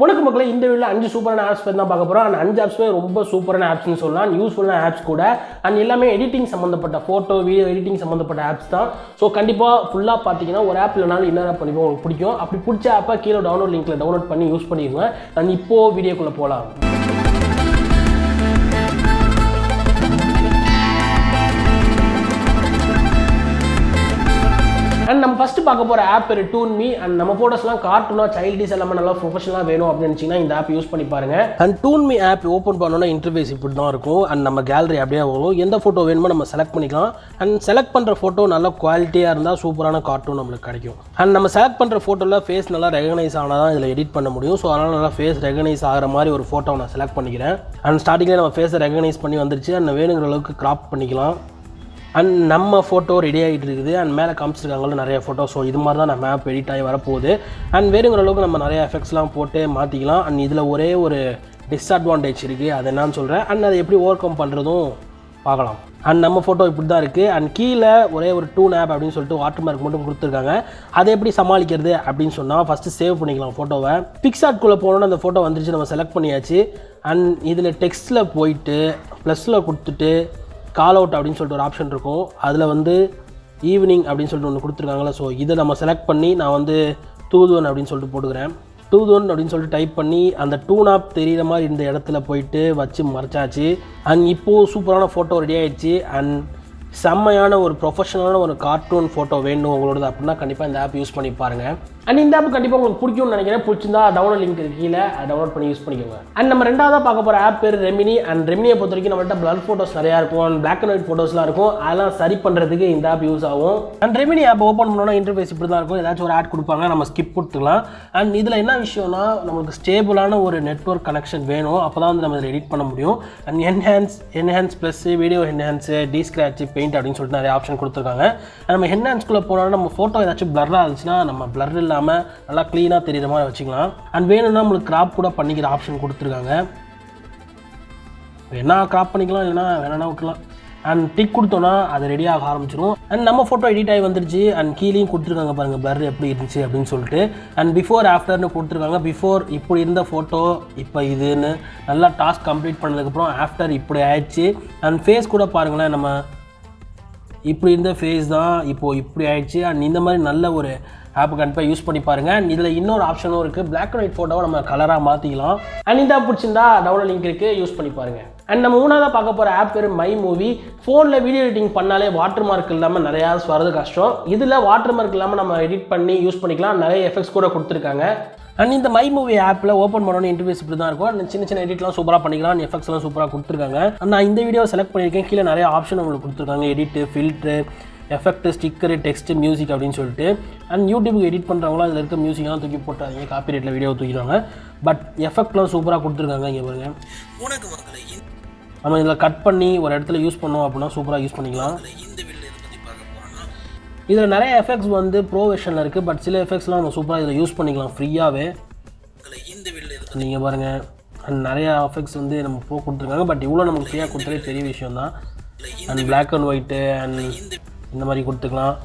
உனக்கு மக்களே இந்த வீடியோவில் 5 சூப்பரான ஆப்ஸ் பற்றி தான் பார்க்க போகிறோம். அந்த 5 ஆப்ஸுமே ரொம்ப சூப்பரான ஆப்ஸ்னு சொல்லலாம், யூஸ்ஃபுல்லான ஆப்ஸ் கூட. அண்ட் எல்லாமே எடிட்டிங் சம்மந்தப்பட்ட ஃபோட்டோ வீடியோ எடிட்டிங் சம்மந்தப்பட்ட ஆப்ஸ் தான். ஸோ கண்டிப்பாக ஃபுல்லாக பார்த்தீங்கன்னா ஒரு ஆப் இல்லைனாலும் இன்னொரு ஆப் கண்டிப்பாக உங்களுக்கு பிடிக்கும். அப்படி பிடிச்ச ஆப்பை கீழே டவுன்லோட் லிங்க்கில் டவுன்லோட் பண்ணி யூஸ் பண்ணிடுங்க. அண்ட் இப்போது வீடியோக்குள்ளே போகலாம். அண்ட் நம்ம ஃபஸ்ட்டு பார்க்க போகிற ஆப் பேர் டூன்மி. அண்ட் நம்ம ஃபோட்டோஸ்லாம் கார்ட்டூனாக சைல்டிஸ் எல்லாமே நல்லா ப்ரொஃபஷனலாக வேணும் அப்படின்னு நினச்சிங்கன்னா இந்த ஆப் யூஸ் பண்ணி பாருங்கள். அண்ட் டூன்மி ஆப் ஓப்பன் பண்ணோன்னா இன்டர்ஃபேஸ் இப்படி தான் இருக்கும். அண்ட் நம்ம கேலரி அப்படியே வரும். எந்த ஃபோட்டோ வேணுமோ நம்ம செலக்ட் பண்ணிக்கலாம். அண்ட் செலக்ட் பண்ணுற ஃபோட்டோ நல்லா குவாலிட்டியாக இருந்தால் சூப்பரான கார்ட்டூன் நம்மளுக்கு கிடைக்கும். அண்ட் நம்ம செலக்ட் பண்ணுற ஃபோட்டோவில் ஃபேஸ் நல்லா ரெகனைஸ் ஆனால் தான் இதில் எடிட் பண்ண முடியும். ஸோ அதனால் நல்லா ஃபேஸ் ரெகனைஸ் ஆகிற மாதிரி ஒரு ஃபோட்டோ நான் செலக்ட் பண்ணிக்கிறேன். அண்ட் ஸ்டார்டிங்கில் நம்ம ஃபேஸை ரெகனைஸ் பண்ணி வந்துருச்சு. அண்ட் வேணுங்கிற அளவுக்கு கிராப் பண்ணிக்கலாம். அண்ட் நம்ம ஃபோட்டோ ரெடி ஆகிட்டு இருக்குது. அண்ட் மேலே காமிச்சிருக்காங்களோ நிறைய ஃபோட்டோ. ஸோ இது மாதிரி தான் நம்ம ஆப் எடிட் ஆகி வரப்போகுது. அண்ட் வேணுங்கிற அளவுக்கு நம்ம நிறைய எஃபெக்ட்ஸ்லாம் போட்டு மாற்றிக்கலாம். அண்ட் இதில் ஒரே ஒரு டிஸ்அட்வான்டேஜ் இருக்குது, அது என்னன்னு சொல்கிறேன். அண்ட் அதை எப்படி ஓவர் கம் பண்ணுறதும் பார்க்கலாம். அண்ட் நம்ம ஃபோட்டோ இப்படி தான் இருக்குது. அண்ட் கீழே ஒரே ஒரு டூன் ஆப் அப்படின்னு சொல்லிட்டு வாட்டர் மார்க் மட்டும் கொடுத்துருக்காங்க. அதை எப்படி சமாளிக்கிறது அப்படின்னு சொன்னால் ஃபஸ்ட்டு சேவ் பண்ணிக்கலாம் ஃபோட்டோவை. பிக்சார்ட்குள்ளே போனோன்னா அந்த ஃபோட்டோ வந்துருச்சு, நம்ம செலக்ட் பண்ணியாச்சு. அண்ட் இதில் டெக்ஸ்ட்டில் போயிட்டு ப்ளஸில் கொடுத்துட்டு கால் அவுட் அப்படின்னு சொல்லிட்டு ஒரு ஆப்ஷன் இருக்கும். அதில் வந்து ஈவினிங் அப்படின்னு சொல்லிட்டு ஒன்று கொடுத்துருக்காங்களா. ஸோ இதை நம்ம செலக்ட் பண்ணி நான் வந்து டூதுவன் அப்படின்னு சொல்லிட்டு போட்டுக்கிறேன். டூதுவன் அப்படின்னு சொல்லிட்டு டைப் பண்ணி அந்த டூன் ஆப் தெரிகிற மாதிரி இந்த இடத்துல போயிட்டு வச்சு மறைச்சாச்சு. அண்ட் இப்போது சூப்பரான ஃபோட்டோ ரெடி ஆகிடுச்சு. அண்ட் செம்மையான ஒரு ப்ரொஃபஷனலான ஒரு கார்ட்டூன் ஃபோட்டோ வேணும் உங்களோடது அப்படின்னா கண்டிப்பாக இந்த ஆப் யூஸ் பண்ணி பாருங்கள். அண்ட் இந்த ஆப் கண்டிப்பாக உங்களுக்கு பிடிக்கும்னு நினைக்கிறேன். பிடிச்சிருந்தா டவுன்லோட் லிங்க் கீழே டவுன்லோட் பண்ணி யூஸ் பண்ணிக்கோங்க. அண்ட் நம்ம ரெண்டாவதாக பார்க்க போகிற ஆப் பேர் ரெமினி. அண்ட் ரெமினியை பொறுத்த வரைக்கும் நம்மள்ட்ட பிளர் ஃபோட்டோஸ் நிறையா இருக்கும். அண்ட் பிளாக் அண்ட் ஒயிட் ஃபோட்டோஸ்லாம் இருக்கும். அதெல்லாம் சரி பண்ணுறதுக்கு இந்த ஆப் யூஸ் ஆகும். அண்ட் ரெமினி ஆப் ஓப்பன் பண்ணோன்னா இன்டர்ஃபேஸ் இப்படி தான் இருக்கும். ஏதாச்சும் ஒரு ஆட் கொடுப்பாங்க, நம்ம ஸ்கிப் கொடுத்துக்கலாம். அண்ட் இதில் என்ன விஷயம்னா நம்மளுக்கு ஸ்டேபிளான ஒரு நெட்வொர்க் கனெக்ஷன் வேணும். அப்போ தான் வந்து நம்ம இதில் எடிட் பண்ண முடியும். And enhance plus video enhance descratch paint அப்படின்னு சொல்லிட்டு நிறைய ஆப்ஷன் கொடுத்துருக்காங்க. நம்ம என்ஹான்ஸ்குள்ளே போனோம்னா நம்ம ஃபோட்டோ ஏதாச்சும் பிளர்ராக இருந்துச்சுன்னா நம்ம பிளர் இல்லாமல் நல்லா க்ளீனாக தெரியுற மாதிரி வச்சுக்கலாம். அண்ட் வேணும்னா நம்மளுக்கு கிராப் கூட பண்ணிக்கிற ஆப்ஷன் கொடுத்துருக்காங்க. என்ன கிராப் பண்ணிக்கலாம், இல்லைனா வேணா விட்டுலாம். அண்ட் டிக் கொடுத்தோன்னா அது ரெடியாக ஆரம்பிச்சிடும். அண்ட் நம்ம ஃபோட்டோ எடிட் ஆகி வந்துருச்சு. அண்ட் கீழேயும் கொடுத்துருக்காங்க பாருங்கள் பிளர் எப்படி இருந்துச்சு அப்படின்னு சொல்லிட்டு. அண்ட் பிஃபோர் ஆஃப்டர்னு கொடுத்துருக்காங்க. பிஃபோர் இப்படி இருந்த ஃபோட்டோ இப்போ இதுன்னு நல்லா டாஸ்க் கம்ப்ளீட் பண்ணதுக்கப்புறம் ஆஃப்டர் இப்படி ஆயிடுச்சு. அண்ட் ஃபேஸ் கூட பாருங்களேன், நம்ம இப்படி இருந்த ஃபேஸ் தான் இப்போது இப்படி ஆயிடுச்சு. அண்ட் இந்த மாதிரி நல்ல ஒரு ஆப் கண்டிப்பாக யூஸ் பண்ணி பாருங்கள். அண்ட் இதில் இன்னொரு ஆப்ஷனும் இருக்குது, பிளாக் அண்ட் ஒயிட் ஃபோட்டோவை நம்ம கலராக மாற்றிக்கலாம். அண்ட் இந்த ஆப் பிடிச்சிருந்தா டவுன்லோட் லிங்க் இருக்குது, யூஸ் பண்ணி பாருங்கள். அண்ட் நம்ம மூணாவதாக பார்க்க போகிற ஆப் பேர் மை மூவி. ஃபோனில் வீடியோ எடிட்டிங் பண்ணாலே வாட்டர் மார்க் இல்லாமல் நிறையா வரது கஷ்டம். இதில் வாட்டர் மார்க் இல்லாமல் நம்ம எடிட் பண்ணி யூஸ் பண்ணிக்கலாம். நிறைய எஃபெக்ட்ஸ் கூட கொடுத்துருக்காங்க. அண்ட் இந்த மை மூவி ஆப்பில் ஓப்பன் பண்ணோன்னு இன்டர்ஃபேஸ் இப்படி தான் இருக்கும். அண்ட் சின்ன சின்ன எடிட்லாம் சூப்பராக பண்ணிக்கலாம். எஃபெக்ட்ஸ்லாம் சூப்பராக கொடுத்துருக்காங்க. நான் இந்த வீடியோ செலக்ட் பண்ணியிருக்கேன். கீழே நிறைய ஆப்ஷன் உங்களுக்கு கொடுத்துருக்காங்க, edit, filter, effect, sticker, text, music அப்படின்னு சொல்லிட்டு. அண்ட் யூடியூபுக்கு எடிட் பண்ணுறவங்களாம் அதில் இருக்க மியூசிக்லாம் தூக்கி போட்டாங்க, காப்பி ரேட்டில் வீடியோ தூக்கிடுவாங்க. பட் எஃபெக்ட்லாம் சூப்பராக கொடுத்துருக்காங்க. இங்கே பாருங்க, நம்ம இதில் கட் பண்ணி ஒரு இடத்துல யூஸ் பண்ணோம் அப்படின்னா சூப்பராக யூஸ் பண்ணிக்கலாம். இதில் நிறைய எஃபெக்ட்ஸ் வந்து ப்ரோ வெர்ஷனில் இருக்குது. பட் சில எஃபெக்ட்ஸ்லாம் நம்ம சூப்பராக இதில் யூஸ் பண்ணிக்கலாம் ஃப்ரீயாகவே. நீங்கள் பாருங்கள், அண்ட் நிறையா எஃபெக்ட்ஸ் வந்து நம்ம ப்ரோ கொடுத்துருக்காங்க. பட் இவ்வளோ நமக்கு ஃப்ரீயாக கொடுத்தாலே பெரிய விஷயம் தான். And black and white and இந்த மாதிரி கொடுத்துக்கலாம்.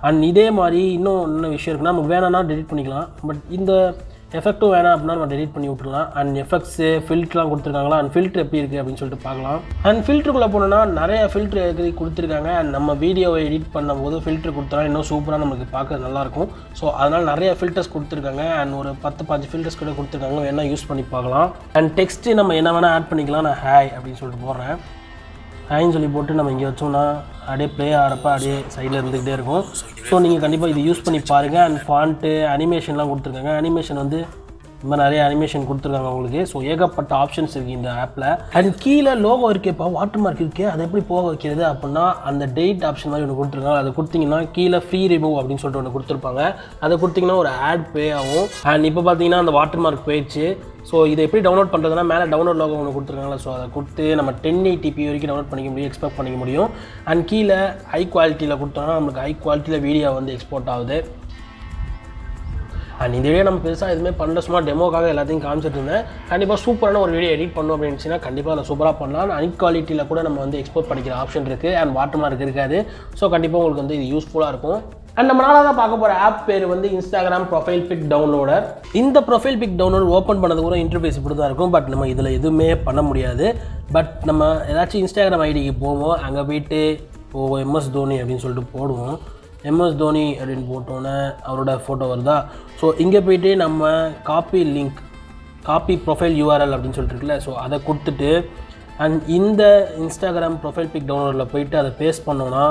அண்ட் இதே மாதிரி இன்னும் என்ன விஷயம் இருக்குன்னா நமக்கு வேணான்னா டெலிட் பண்ணிக்கலாம். பட் இந்த எஃபெக்ட்டும் வேணாம் அப்படின்னா நம்ம டெலிட் பண்ணி விட்டுருலாம். அண்ட் எஃபெக்ட்ஸு ஃபில்ட்லாம் கொடுத்துருக்காங்களா. அண்ட் ஃபில்ட்ரு எப்படி இருக்குது அப்படின்னு சொல்லிட்டு பார்க்கலாம். அண்ட் ஃபில்ட்ருக்குள்ளே போனோன்னா நிறைய ஃபில்ட்ரு கொடுத்துருக்காங்க. அண்ட் நம்ம வீடியோவை எடிட் பண்ணும்போது ஃபில்ட்ரு கொடுத்தா இன்னும் சூப்பராக நமக்கு பார்க்க நல்லாயிருக்கும். ஸோ அதனால் நிறைய ஃபில்டர்ஸ் கொடுத்துருக்காங்க. அண்ட் ஒரு 10-15 ஃபில்டர்ஸ் கூட கொடுத்துருக்காங்க, வேணால் யூஸ் பண்ணி பார்க்கலாம். அண்ட் டெக்ஸ்ட்டு நம்ம என்ன வேணால் ஆட் பண்ணிக்கலாம். நான் ஹாய் அப்படின்னு சொல்லிட்டு போடுறேன். ஹாய்ன்னு சொல்லி போட்டு நம்ம இங்கே வச்சோம்னா அப்படியே ப்ளே ஆகிறப்ப அப்படியே சைடில் இருந்துக்கிட்டே இருக்கும். ஸோ நீங்கள் கண்டிப்பாக இது யூஸ் பண்ணி பாருங்கள். அண்ட் ஃபாண்ட்டு அனிமேஷன்லாம் கொடுத்துருக்காங்க. அனிமேஷன் வந்து இந்த மாதிரி நிறைய அனிமேஷன் கொடுத்துருக்காங்க உங்களுக்கு. ஸோ ஏகப்பட்ட ஆப்ஷன்ஸ் இருக்குது இந்த ஆப்பில். அண்ட் கீழே லோகோ இருக்கேப்பா, வாட்டர் மார்க் இருக்குது, அதை எப்படி போக வைக்கிறது அப்படின்னா அந்த டேட் ஆப்ஷன் மாதிரி ஒன்று கொடுத்துருக்காங்க. அதை கொடுத்தீங்கன்னா கீழே ஃப்ரீ ரிமூவ் அப்படின்னு சொல்லிட்டு ஒன்று கொடுத்துருப்பாங்க. அதை கொடுத்தீங்கன்னா ஒரு ஆட் பே ஆகும். அண்ட் இப்போ பார்த்தீங்கன்னா அந்த வாட்டர் மார்க் போயிடுச்சு. ஸோ இதை எப்படி டவுன்லோட் பண்ணுறதுனா மேலே டவுன்லோட் லோகோ ஒன்று கொடுத்துருக்காங்களா. ஸோ அதை கொடுத்து நம்ம 1080p வரைக்கும் டவுன்லோட் பண்ணிக்க முடியும், எக்ஸ்போர்ட் பண்ணிக்க முடியும். அண்ட் கீழே ஹை குவாலிட்டியில் கொடுத்தோம்னா நம்மளுக்கு ஹை குவாலிட்டியில் வீடியோ வந்து எக்ஸ்போர்ட் ஆகுது. அண்ட் இந்த வீடியோ நம்ம பெருசாக எதுவுமே பண்ணல, சும்மா டெமோக்காக எல்லாத்தையும் காமிச்சிட்டு இருந்தேன். கண்டிப்பாக சூப்பரான ஒரு வீடியோ எடிட் பண்ணோம் அப்படின்னு கண்டிப்பாக அதை சூப்பராக பண்ணலாம். ஹை குவாலிட்டியில் கூட நம்ம வந்து எக்ஸ்போர்ட் பண்ணிக்கிற ஆப்ஷன் இருக்குது. அண்ட் வாட்டர் மார்க் இருக்காது. ஸோ கண்டிப்பாக உங்களுக்கு வந்து இது யூஸ்ஃபுல்லாக இருக்கும். அண்ட் நம்ம நாளாக பார்க்க போகிற ஆப் பேர் வந்து இன்ஸ்டாகிராம் ப்ரொஃபைல் பிக் டவுன்லோடர். இந்த ப்ரொஃபைல் பிக் டவுன்லோடர் ஓப்பன் பண்ணது கூட இன்டர்ஃபேஸ் இப்படி தான் இருக்கும். பட் நம்ம இதில் எதுவுமே பண்ண முடியாது. பட் நம்ம ஏதாச்சும் இன்ஸ்டாகிராம் ஐடிக்கு போவோம், அங்கே போயிட்டு எம்எஸ் தோனி அப்படின்னு சொல்லிட்டு போடுவோம். எம்எஸ் தோனி அப்படின்னு போட்டோன்னே அவரோட ஃபோட்டோ வருதா. ஸோ இங்கே போய்ட்டு நம்ம copy link, copy profile URL அப்படின்னு சொல்லிட்டு இருக்குல்ல, ஸோ அதை கொடுத்துட்டு அண்ட் இந்த இன்ஸ்டாகிராம் ப்ரொஃபைல் பிக் டவுன்லோடில் போயிட்டு அதை பேஸ்ட் பண்ணோன்னா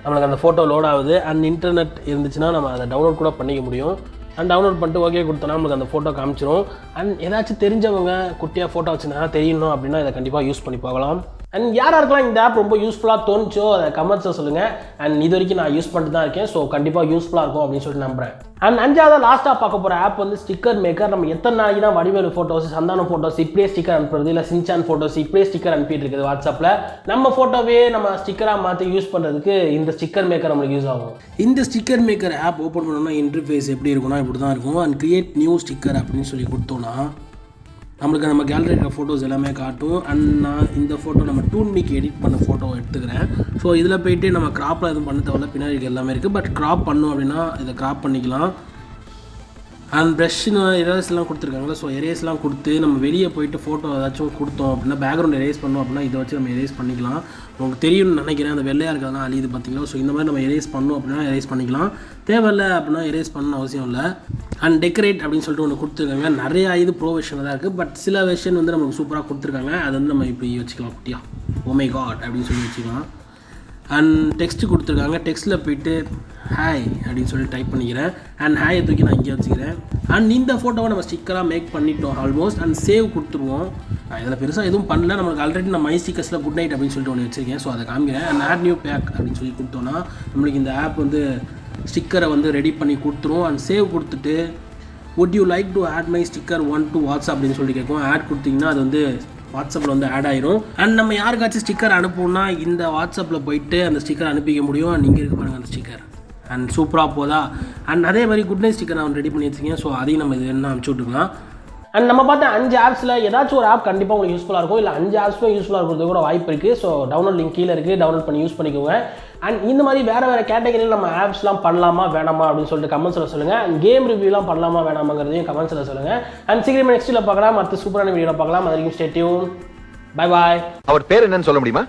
நம்மளுக்கு அந்த ஃபோட்டோ லோட் ஆகுது. அண்ட் இன்டர்நெட் இருந்துச்சுன்னா நம்ம அதை டவுன்லோட் கூட பண்ணிக்க முடியும். அண்ட் டவுன்லோட் பண்ணிட்டு ஓகே கொடுத்தோன்னா நம்மளுக்கு அந்த ஃபோட்டோ காமிச்சிரும். அண்ட் ஏதாச்சும் தெரிஞ்சவங்க குட்டியாக ஃபோட்டோ வச்சுருந்தா தெரியணும் அப்படின்னா இதை கண்டிப்பாக யூஸ் பண்ணி பார்க்கலாம். அண்ட் யாராருக்கெல்லாம் இந்த ஆப் ரொம்ப யூஸ்ஃபுல்லாக தோணுச்சோ அதை கமெண்ட்ஸில் சொல்லுங்கள். அண்ட் இது வரைக்கும் நான் யூஸ் பண்ணிட்டு தான் இருக்கேன். ஸோ கண்டிப்பாக யூஸ்ஃபுல்லாக இருக்கும் அப்படின்னு சொல்லிட்டு நம்புகிறேன். அண்ட் அஞ்சாவது லாஸ்ட்டாக பார்க்க போகிற ஆப் வந்து ஸ்டிக்கர் மேக்கர். நம்ம எத்தனை நாளைக்கு தான் வடிவேலு ஃபோட்டோஸ், சந்தானம் ஃபோட்டோஸ் இப்படியே ஸ்டிக்கர் அனுப்புறது, இல்லை சின்சான் ஃபோட்டோஸ் இப்படியே ஸ்டிக்கர் அனுப்பிட்டு இருக்குது வாட்ஸ்அப்பில். நம்ம ஃபோட்டோவே நம்ம ஸ்டிக்கராக மாற்றி யூஸ் பண்ணுறதுக்கு இந்த ஸ்டிக்கர் மேக்கர் நம்மளுக்கு யூஸ் ஆகும். இந்த ஸ்டிக்கர் மேக்கர் ஆப் ஓப்பன் பண்ணோம்னா இன்டர்ஃபேஸ் எப்படி இருக்கும்னா இப்படி தான் இருக்கும். அண்ட் கிரியேட் நியூ ஸ்டிக்கர் அப்படின்னு சொல்லி கொடுத்தோன்னா நம்மளுக்கு நம்ம கேலரி இருக்கிற ஃபோட்டோஸ் எல்லாமே காட்டும். அண்ட் நான் இந்த ஃபோட்டோ நம்ம டூன்மிக்கு எடிட் பண்ண ஃபோட்டோ எடுத்துக்கிறேன். ஸோ இதில் போய்ட்டு நம்ம க்ராப்பில் எதுவும் பண்ண தேவையில்ல, பின்னாடி எல்லாமே இருக்குது. பட் க்ராப் பண்ணோம் அப்படின்னா இதை க்ராப் பண்ணிக்கலாம். அண்ட் ப்ரஷ்னு எரேஸ்லாம் கொடுத்துருக்காங்களா, ஸோ எரேஸ்லாம் கொடுத்து நம்ம வெளியே போயிட்டு ஃபோட்டோ ஏதாச்சும் கொடுத்தோம் அப்படின்னா பேக்ரவுண்ட் எரேஸ் பண்ணோம் அப்படின்னா இதை வச்சு நம்ம எரேஸ் பண்ணிக்கலாம். உங்களுக்கு தெரியும்னு நினைக்கிறேன், அந்த வெள்ளையாக இருக்கிறதெல்லாம் அழியுது பார்த்தீங்களா. ஸோ இந்த மாதிரி நம்ம எரேஸ் பண்ணோம் அப்படின்னா எரேஸ் பண்ணிக்கலாம். தேவையில்லை அப்படின்னா எரேஸ் பண்ணணும் அவசியம் இல்லை. அண்ட் டெக்கரேட் அப்படின்னு சொல்லிட்டு ஒன்று கொடுத்துருக்காங்க. நிறையா இது ப்ரோ வெர்ஷனில் தான் இருக்குது. பட் சில வெர்ஷன் வந்து நமக்கு சூப்பராக கொடுத்துருக்காங்க. அது வந்து நம்ம இப்படி வச்சுக்கலாம், குட்டியா ஓ மை காட் அப்படின்னு சொல்லி வச்சுக்கலாம். அண்ட் டெக்ஸ்ட்டு கொடுத்துருக்காங்க. டெக்ஸ்ட்டில் போய்ட்டு ஹாய் அப்படின்னு சொல்லி டைப் பண்ணிக்கிறேன். அண்ட் ஹாயை தூக்கி நான் இங்கே வச்சுக்கிறேன். அண்ட் இந்த ஃபோட்டோவை நம்ம ஸ்டிக்கராக மேக் பண்ணிட்டோம் ஆல்மோஸ்ட். அண்ட் சேவ் கொடுத்துருவோம். இதில் பெருசாக எதுவும் பண்ணல. நம்மளுக்கு ஆல்ரெடி நான் மை ஸ்டிக்கர்ஸில் குட் நைட் அப்படின்னு சொல்லிட்டு ஒன்று வச்சுருக்கேன். ஸோ அதை காமிக்கிறேன். அண்ட் ஆட் நியூ பேக் அப்படின்னு சொல்லி கொடுத்தோன்னா நம்மளுக்கு இந்த ஆப் வந்து ஸ்டிக்கரை வந்து ரெடி பண்ணி கொடுத்துரும். அண்ட் சேவ் கொடுத்துட்டு would you like to add my sticker 1 to WhatsApp அப்படின்னு சொல்லி கேட்கும். ஆட் கொடுத்தீங்கன்னா அது வந்து வாட்ஸ்அப்பில் வந்து ஆட் ஆயிரும். அண்ட் நம்ம யாருக்காச்சும் ஸ்டிக்கர் அனுப்பணும்னா இந்த வாட்ஸ்அப்பில் போயிட்டு அந்த ஸ்டிக்கர் அனுப்பிக்க முடியும். அண்ட் இங்கே இருக்க பாருங்கள் அந்த ஸ்டிக்கர். அண்ட் சூப்பராக போதா. அண்ட் அதே மாதிரி குட் நைட் ஸ்டிக்கர் நான் ரெடி பண்ணி வச்சுருக்கேன். ஸோ அதையும் நம்ம இது என்ன அனுப்பிச்சி விட்டுக்கலாம். அண்ட் நம்ம பார்த்த 5 ஆப்ஸில் ஏதாச்சும் ஒரு ஆப் கண்டிப்பாக உங்களுக்கு யூஸ்ஃபுல்லாக இருக்கும். இல்லை 5 ஆப்ஸுமே யூஸ்ஃபுல்லாக இருக்கிறது கூட வாய்ப்பு இருக்குது. ஸோ டவுன்லோட் லிங்க் கீழே இருக்குது, டவுன்லோட் பண்ணி யூஸ் பண்ணிக்கோங்க. அண்ட் இந்த மாதிரி வேறு கேட்டகரியில் நம்ம ஆப்ஸ்லாம் பண்ணலாமா வேணாமா அப்படின்னு சொல்லிட்டு கமெண்ட்ஸில் சொல்லுங்கள். அண்ட் கேம் ரிவ்யூலாம் பண்ணலாமா வேணாமாங்கிறதையும் கமெண்ட்ஸில் சொல்லுங்கள். அண்ட் சீக்கிரமாக நெக்ஸ்ட்டில் பார்க்கலாம், மற்ற சூப்பரான வீடியோவில் பார்க்கலாம். அது வரைக்கும் ஸ்டே டியூன். Bye bye. அவர் பேர் என்னன்னு சொல்ல முடியுமா?